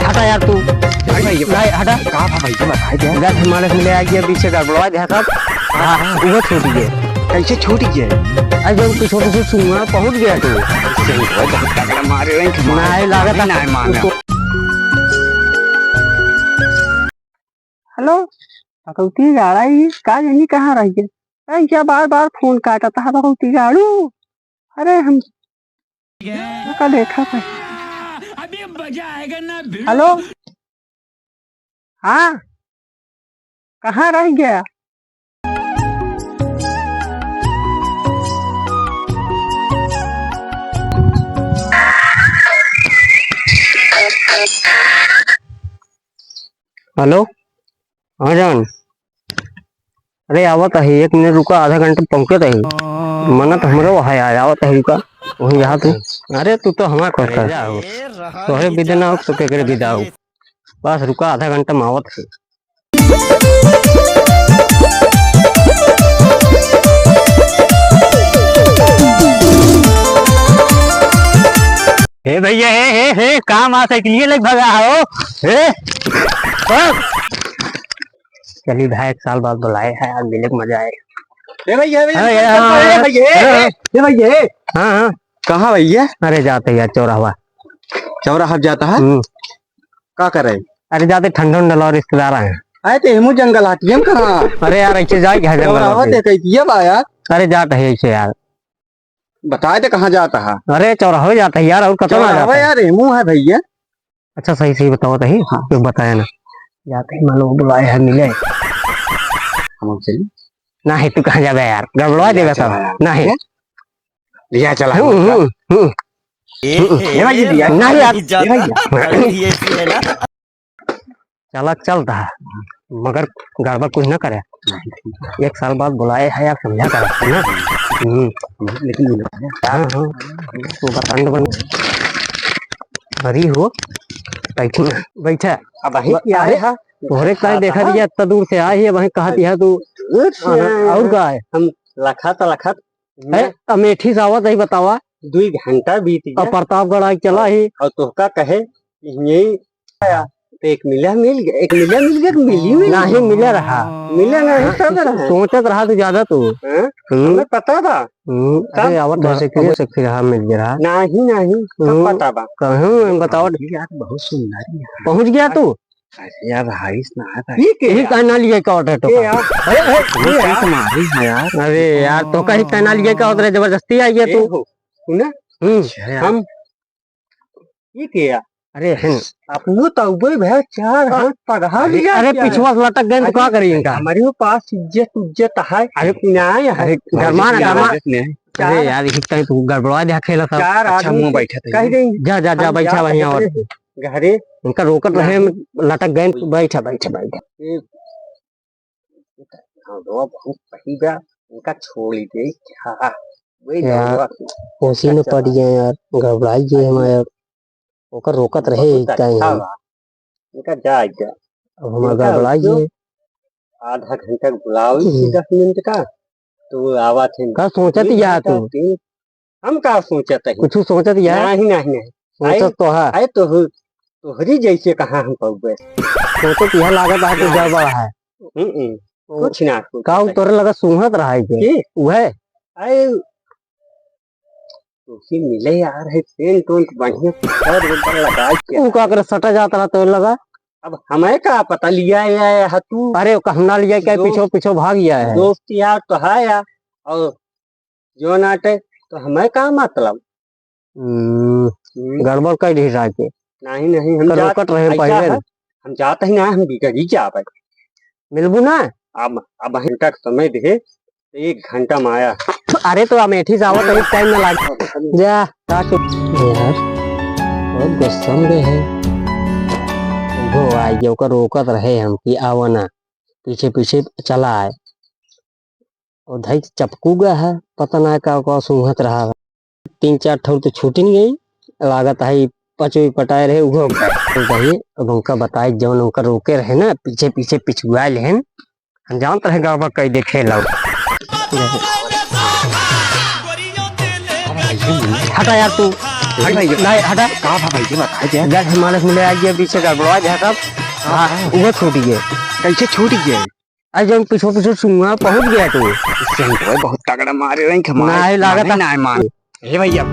हटा यार तू, नहीं हटा। कहा था भैया बताए दे। इधर हिमालय मिले आइए पीछे गड़बड़वा दे सब। हाँ वो छूट गए। कैसे छूट गए? आज जब पीछे से सुना पहुंच गया तू। सही हो जा मारे नहीं लागत नहीं माना। हेलो भगवती गाड़ी का जानी कहाँ रही है? अरे क्या बार बार फोन काटा था भगवती गाड़ू। अरे हम का देखा था। अभी मजा आएगा ना। हेलो हाँ कहाँ रह गया? हेलो हाँ जान, अरे आवत है 1 मिनट रुका, आधा घंटे पहुंचे थे। मना तो हमारे वहाँ आवत है रुका वही यहाँ तू। अरे तू तो हमारा करता हो, तोहरे विदा ना हो तो केकरे विदा हो। बस रुका आधा घंटा में आवत है। हे भैया हे काम आ साइकिलिए लग भगा हो। हे चलिए भाई 1 साल बाद बुलाए है यार, मिले मजा आए। भैया हाँ हाँ कहाँ भैया? अरे जाते यार चौराहा। चौराहा जाता है क्या कर रहे? अरे जाते ठंडा उंडा रिश्तेदार आए। आए तो हेमू जंगल हाटियम कहाँ? अरे यार ऐसे जाए क्या जंगल यार? अरे जाते है ऐसे यार। बताए तो कहाँ जाता है? अरे चौराहा जाता है यार, और कतौ ना जाता है यार हेमू है भैया। अच्छा सही सही बताओ तो ही। हाँ क्यों बताया ना, जाते ही मान लो बुलाए है मिले। हम चलिए नहीं तू कहाँ जाबे यार, गड़बड़ा देगा सब। नहीं लिया चला चला चलता है मगर गड़बड़ कुछ ना करे। 1 साल बाद बुलाए है यार, समझा कर ना। लेकिन तो बतंड बन भरी हो बैठा। अब आए है तोहरे का देखा दिया इतना दूर से आई है, वही कहा दिया तू और का है? हम लखत अमेठी से आवत है बतावा। 2 घंटा बीत गया और प्रतापगढ़ आई चला ही और तोहका कहे यही आया तो 1 मिला मिल गया। 1 मिला मिल गया, मिली नहीं मिले रहा। मिला नहीं सब रहा। सोचत रहा तू ज्यादा तू। हमें पता था अरे आवत से फिर हाँ मिल गया। नहीं सब पता बा। कहूँ बताओ यार बहुत सुंदर पहुंच गया तू। यार हाइस ना था यही कहना लिए का ऑर्डर तो तुम्हारी है यार। अरे यार तो कहीं कहना लिए का ऑर्डर जबरदस्ती आई है तू सुना हम ये किया। अरे अपनो तो भैया 4 हाथ पढ़ा लिया। अरे पिछवा से लटक गए तो क्या करिए इनका? हमारे पास इज्जत है। अरे नहीं है गरमा अरे यार इसी कहीं तू गड़बड़ा दे खेला सब। 4 आदमी बैठे थे। कह रही जा जा जा बैठा वहीं और घरे इनका रोकट रहे लटक गए। बैठा बैठा बैठा इनका छोड़ दे क्या कोसी में पड़ गए यार, घबराई गए हमारे ओकर रोकत रहे इनका जा अब हम गड़बड़ाई गए। आधा घंटा बुलाओ 10 मिनट का तो आवा थे। का सोचत या तू? हम का सोचत है? कुछ सोचत या? नहीं सोचत तो है तो तोहरी जैसे कहाँ हम पहुंचे। सोचत यह लागत है कि गड़बड़ है। कुछ ना का तोरे लगा सुंघत रहा है के वह आए तुसी मिले यार है पेंट उंट बढ़िया लगा के तू का कर सटा जाता रहा तो लगा। अब हमें का पता लिया है तू? अरे कहना लिया क्या पीछे भाग गया है। दोस्त यार तो है यार, और जो नाटे तो हमें का मतलब गड़बड़ कर दी रहा के नहीं हम रोकट रहे पहले हम जाते ही ना, हम बिगड़ी जा पाए मिलबू ना। अब घंटा समय दे 1 घंटा में आया। अरे तो अमेठी से आवत है टाइम ना लाग जा यार बहुत गुस्सा में है वो आई जो कर रोकत रहे हम कि आओ ना पीछे पीछे चला आए और धई चपकू गया है पता ना का सूंघत रहा। 3-4 ठोर तो छूट नहीं गई लागत है 5 पटाए रहे वो कहिए। अब उनका बताए जौन उनका रोके रहे ना पीछे पीछे पिछुआ ले हम जानत रहे गड़बड़ कई देखे लो। हटा यार तू हट भाई नहीं हटा कहा था भाई बता दे जब हिमालय मिले आज ये पीछे गड़बड़ा जाए तब हाँ वो छूट गए कैसे छूट गया आज जब पीछे पीछे सुंगा पहुंच गया तू इससे हमको बहुत तगड़ा मारे रही नहीं लागत ना मान हे भैया